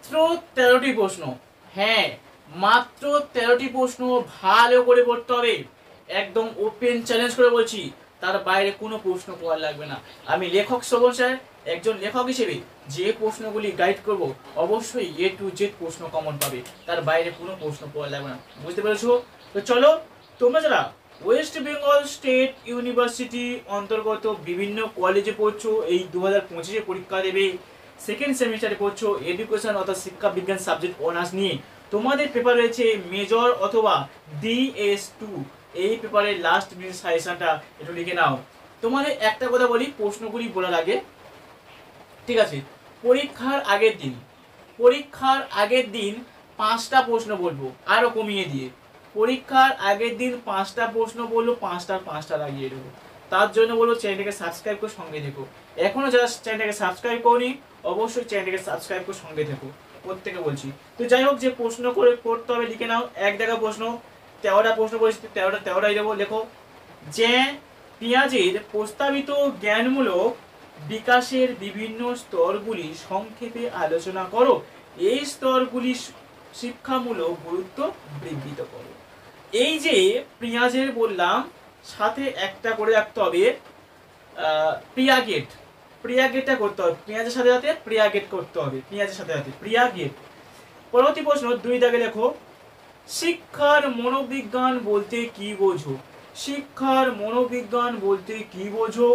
মাত্র 13টি প্রশ্ন। হ্যাঁ, মাত্র 13টি প্রশ্ন ভালো করে পড়তে হবে। একদম ওপেন চ্যালেঞ্জ করে বলছি, তার বাইরে কোনো প্রশ্ন পড়া লাগবে না। আমি লেখক শ্রবণ স্যার, একজন লেখক হিসেবে যে প্রশ্নগুলি গাইড করব, অবশ্যই A to Z প্রশ্ন কমন পাবে, তার বাইরে কোনো প্রশ্ন পড়া লাগবে না। বুঝতে পেরেছো? তো চলো, তোমরা যারা ওয়েস্ট বেঙ্গল স্টেট ইউনিভার্সিটি অন্তর্গত বিভিন্ন কলেজে পড়ছো, এই 2025-এ পরীক্ষা দেবে, সেকেন্ড সেমিস্টারে পড়ছো, এডুকেশন অর্থাৎ শিক্ষা বিজ্ঞান সাবজেক্ট অনার্স নিয়ে, তোমাদের পেপার রয়েছে মেজর অথবা DS2, এই পেপারের লাস্ট মিনিট সাজেশনটা একটু লিখে নাও। তোমাদের একটা কথা বলি প্রশ্নগুলি বলার আগে, ঠিক আছে? পরীক্ষার আগের দিন 5টা প্রশ্ন বলবো, আরো কমিয়ে দিয়ে। পরীক্ষার আগের দিন 5টা প্রশ্ন বলবো, 5টা লাগিয়ে দেবো। তার জন্য বলবো চ্যানেলটাকে সাবস্ক্রাইব করে সঙ্গে দেখো। এখনো যারা চ্যানেলটাকে সাবস্ক্রাইব করনি, অবশ্যই চ্যানেলটাকে সাবস্ক্রাইব করে সঙ্গে দেখো, প্রত্যেকে বলছি। তো যাই হোক, যে প্রশ্ন করে করতে হবে লিখে নাও। এক জায়গা প্রশ্ন, 13টা প্রশ্ন বলেছি, 13টাই দেবো, লেখো। যে পেঁয়াজের প্রস্তাবিত জ্ঞানমূলক বিকাশের বিভিন্ন স্তরগুলি সংক্ষেপে আলোচনা করো। এই স্তরগুলি শিক্ষামূলক গুরুত্ব বৃদ্ধিত করো। এই যে পেঁয়াজের বললাম, সাথে একটা করে রাখতে হবে প্রিয়াগেট। প্রিয়াগেটটা করতে হবে, পেঁয়াজের সাথে সাথে প্রিয়াগেট করতে হবে, পেঁয়াজের সাথে সাথে প্রিয়াগেট। পরবর্তী প্রশ্ন 2 দাগে লেখো, শিক্ষার মনোবিজ্ঞান বলতে কি বোঝো? শিক্ষার মনোবিজ্ঞান বলতে কি বোঝো?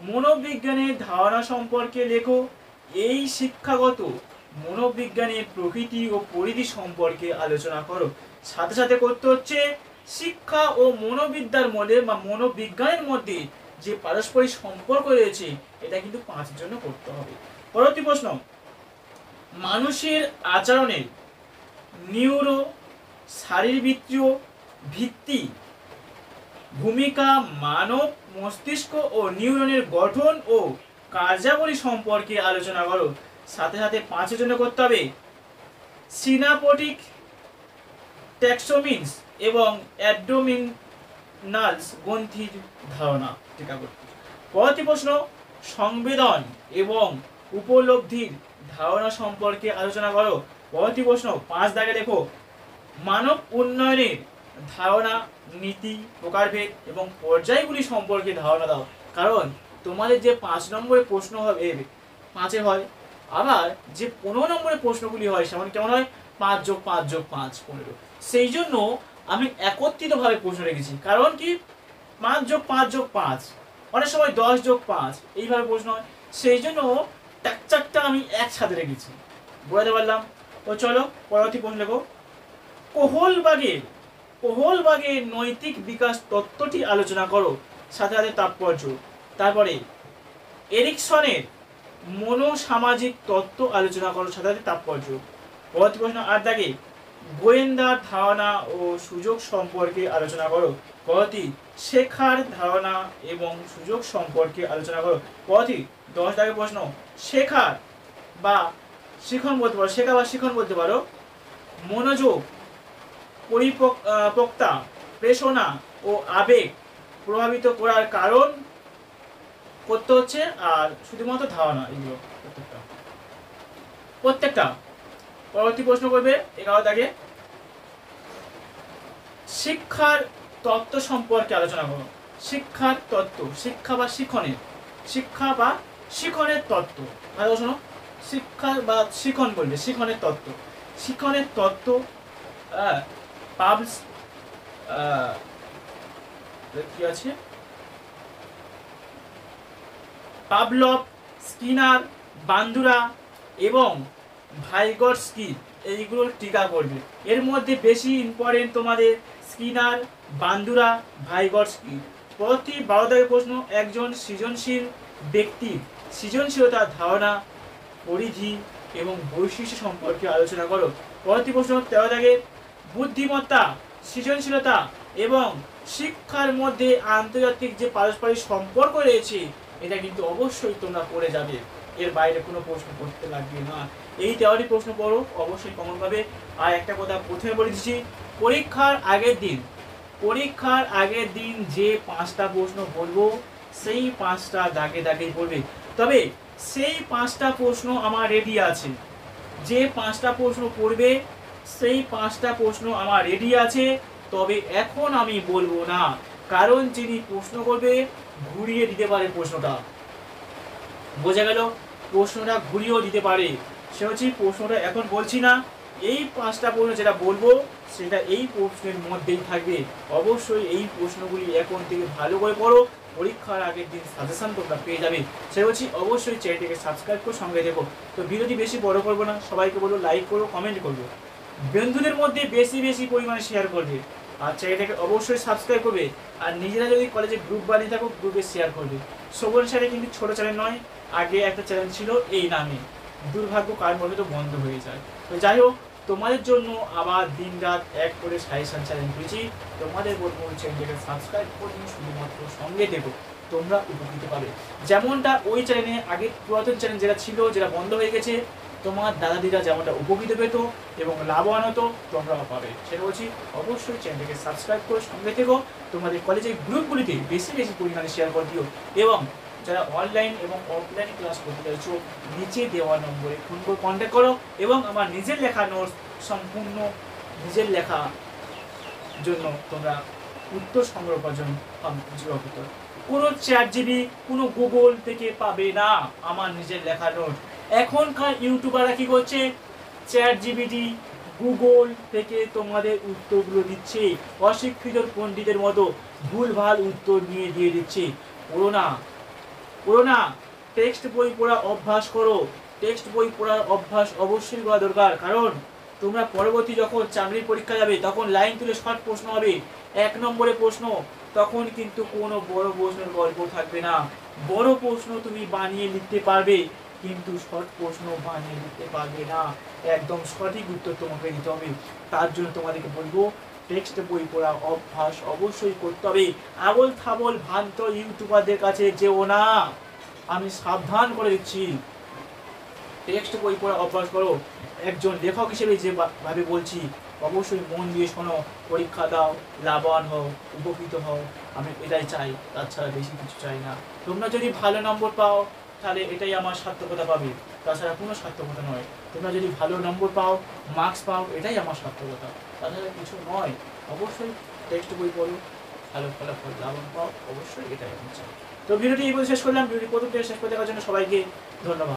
মনোবিজ্ঞানের ধারণা সম্পর্কে লেখো। এই শিক্ষাগত মনোবিজ্ঞানের প্রকৃতি ও পরিধি সম্পর্কে আলোচনা করো। সাথে সাথে করতে হচ্ছে শিক্ষা ও মনোবিদ্যার মধ্যে বা মনোবিজ্ঞানের মধ্যে যে পারস্পরিক সম্পর্ক রয়েছে, এটা কিন্তু 5 জন্য করতে হবে। পরবর্তী প্রশ্ন, মানুষের আচরণের নিউরো শারীরবৃত্তীয় ভিত্তি ভূমিকা, মানব মস্তিষ্ক ও নিউরনের গঠন ও কার্যাবলী সম্পর্কে আলোচনা করো। সাথে সাথে 5 জন্য করতে হবে সিনাপটিক ট্যাক্সোমিনস এবং অ্যাবডোমিনালস গ্রন্থির ধারণা টিকা করতে। পরবর্তী প্রশ্ন, সংবেদন এবং উপলব্ধির ধারণা সম্পর্কে আলোচনা করো। পরবর্তী প্রশ্ন 5 দাগে লেখো, মানব উন্নয়নের ধারণা, নীতি, প্রকারভেদ এবং পর্যায়গুলি সম্পর্কে ধারণা দাও। কারণ তোমাদের যে 5 নম্বরের প্রশ্ন হবে, 5-এ হয়, আবার যে 15 নম্বরের প্রশ্নগুলি হয় সেমন কেমন হয়, 5 যোগ 5 যোগ 5 15। সেই জন্য আমি একত্রিতভাবে প্রশ্ন রেখেছি। কারণ কি, 5 যোগ 5 যোগ 5, অনেক সময় 10 যোগ 5, এইভাবে প্রশ্ন হয়। সেই জন্য চারটা আমি একসাথে রেখেছি, বোঝাতে পারলাম? তো চলো পরবর্তী প্রশ্ন লেখো, কোহলবাগের নৈতিক বিকাশ তত্ত্বটি আলোচনা করো। সাথে সাথে তাৎপর্য। তারপরে এরিকসনের মনোসামাজিক তত্ত্ব আলোচনা করো, সাথে সাথে তাৎপর্য। পরবর্তী প্রশ্ন 8 দাগে, গোয়েন্দার ধারণা ও সুযোগ সম্পর্কে আলোচনা করো। পরবর্তী শেখার ধারণা এবং সুযোগ সম্পর্কে আলোচনা করো। পরবর্তী 10 দাগে প্রশ্ন, শেখার বা শিখন বলতে পারো, শেখা বা শিখন বলতে পারো, মনোযোগ, পরিপক্কতা, প্রেরণা ও আবেগ প্রভাবিত করার কারণ করতে হচ্ছে, আর শুধুমাত্র ধারণা, এগুলো প্রত্যেকটা। পরবর্তী প্রশ্ন করবে 11 দাগে, শিক্ষার তত্ত্ব সম্পর্কে আলোচনা করো। শিক্ষার তত্ত্ব, শিক্ষা বা শিখনের তত্ত্ব, ভালো শোনো, শিক্ষা বা শিখন বলবে, শিখনের তত্ত্ব পাবলস কি আছে, পাভলভ, স্কিনার, বান্দুরা এবং ভাইগটস্কি, এইগুলো টিকা করবে। এর মধ্যে বেশি ইম্পর্টেন্ট তোমাদের স্কিনার, বান্দুরা, ভাইগটস্কি। পরবর্তী 12 দাগের প্রশ্ন, একজন সৃজনশীল ব্যক্তির সৃজনশীলতার ধারণা, পরিধি এবং বৈশিষ্ট্য সম্পর্কে আলোচনা করো। পরবর্তী প্রশ্ন 13 দাগের, বুদ্ধিমত্তা, সৃজনশীলতা এবং শিক্ষার মধ্যে আন্তর্জাতিক যে পারস্পরিক সম্পর্ক রয়েছে, এটা কিন্তু অবশ্যই তোমরা পড়ে যাবে, এর বাইরে কোনো প্রশ্ন করতে লাগবে না। এই 13টি প্রশ্ন পড়ো, অবশ্যই কমন পাবে। আর একটা কথা প্রথমে বলে দিচ্ছি, পরীক্ষার আগের দিন যে 5টা প্রশ্ন বলবো, সেই 5টা দাগে দাগেই পড়বে। তবে সেই 5টা প্রশ্ন আমার রেডি আছে, যে 5টা প্রশ্ন পড়বে সেই 5টা প্রশ্ন আমার রেডি আছে, তবে এখন আমি বলবো না, কারণ যিনি প্রশ্ন করবে ঘুরিয়ে দিতে পারে প্রশ্নটা। বোঝা গেল? প্রশ্নটা ঘুরিয়েও দিতে পারে, সে হচ্ছে প্রশ্নটা এখন বলছি না। এই 5টা প্রশ্ন যেটা বলবো সেটা এই প্রশ্নের মধ্যেই থাকবে। অবশ্যই এই প্রশ্নগুলি এখন থেকে ভালো করে পড়ো, পরীক্ষার আগের দিন সাজেশন তোমরা পেয়ে যাবে। সে বলছি অবশ্যই চ্যানেলটিকে সাবস্ক্রাইব করে সঙ্গে দেখো। তো ভিডিওটি বেশি বড় করবো না, সবাইকে বলবো লাইক করো, কমেন্ট করবো, বন্ধুদের মধ্যে বেশি বেশি পরিমাণে শেয়ার করবে, আর চ্যানেলটাকে অবশ্যই সাবস্ক্রাইব করবে। আর নিজেরা যদি কলেজে গ্রুপ বানিয়ে থাকো গ্রুপে শেয়ার করবে। শোভন চ্যানেল কিন্তু ছোট চ্যানেল নয়, আগে একটা চ্যানেল ছিল এই নামে, দুর্ভাগ্য কারণ বলে তো বন্ধ হয়ে যায়। তো যাই হোক, তোমাদের জন্য আবার দিন রাত এক করে সাজেশন চ্যানেল করেছি। তোমাদের বলবো চ্যানেলটাকে সাবস্ক্রাইব করে শুধুমাত্র সঙ্গে দেবো, তোমরা উপকৃত পাবে। যেমনটা ওই চ্যানেলে আগে পুরাতন চ্যানেল যেটা ছিল, যেটা বন্ধ হয়ে গেছে, তোমার দাদা দিদা যেমনটা উপকৃত পেত এবং লাভবান হতো, তোমরাও পাবে। সেটা বলছি অবশ্যই চ্যানেলটাকে সাবস্ক্রাইব করে সঙ্গে থেকো। তোমাদের কলেজের গ্রুপগুলিতে বেশি বেশি পরিমাণে শেয়ার করে দিও, এবং যারা অনলাইন এবং অফলাইন ক্লাস করতে চাইছো নিচে দেওয়া নম্বরে ফোন করে কন্ট্যাক্ট করো, এবং আমার নিজের লেখা নোটস সম্পূর্ণ নিজের লেখা জন্য তোমরা উত্তর সংগ্রহ করার জন্য যোগাযোগ করো। কোনো ChatGPT কোনো গুগল থেকে পাবে না আমার নিজের লেখা নোট। এখনকার ইউটিউবাররা কি করছে, ChatGPT গুগল থেকে তোমাদের উত্তরগুলো দিচ্ছে, অশিক্ষিত পণ্ডিতের মতো ভুলভাল উত্তর নিয়ে দিয়ে দিচ্ছে। পড়ো না, টেক্সট বই পড়া অভ্যাস করো। টেক্সট বই পড়ার অভ্যাস অবশ্যই করা দরকার, কারণ তোমরা পরবর্তী যখন চাকরির পরীক্ষা যাবে তখন লাইন তুলে শর্ট প্রশ্ন হবে, 1 নম্বরে প্রশ্ন, তখন কিন্তু কোনো বড় প্রশ্নের গল্প থাকবে না। বড় প্রশ্ন তুমি বানিয়ে লিখতে পারবে, কিন্তু শর্ট প্রশ্ন বানিয়ে লিখতে পারবে না। একদম সঠিক উত্তর তোমাকে দিতে হবে। তার জন্য তোমাদেরকে বলবো টেক্সট বই পড়া অভ্যাস অবশ্যই করতে হবে। আবল থাবল ভ্রান্ত ইউটিউবারদের কাছে যেও না, আমি সাবধান করে দিচ্ছি। টেক্সট বই পড়া অভ্যাস করো। একজন লেখক হিসেবে যে ভাবে বলছি, অবশ্যই মন দিয়ে শোনো, পরীক্ষা দাও, লাভবান হও, উপকৃত হও, আমি এটাই চাই, তাছাড়া বেশি কিছু চাই না। তোমরা যদি ভালো নম্বর পাও তাহলে এটাই আমার সার্থকতা পাবে, তাছাড়া কোনো সার্থকতা নয়। তোমরা যদি ভালো নম্বর পাও, মার্কস পাও, এটাই আমার সার্থকতা, তাছাড়া কিছু নয়। অবশ্যই টেক্সট বই পড়ো, ভালো ফলাফল লাভবান পাও, অবশ্যই এটাই আমি চাই। তো ভিডিওটি এই বলে শেষ করলাম। ভিডিওটি প্রথম থেকে শেষ করে দেখার জন্য সবাইকে ধন্যবাদ।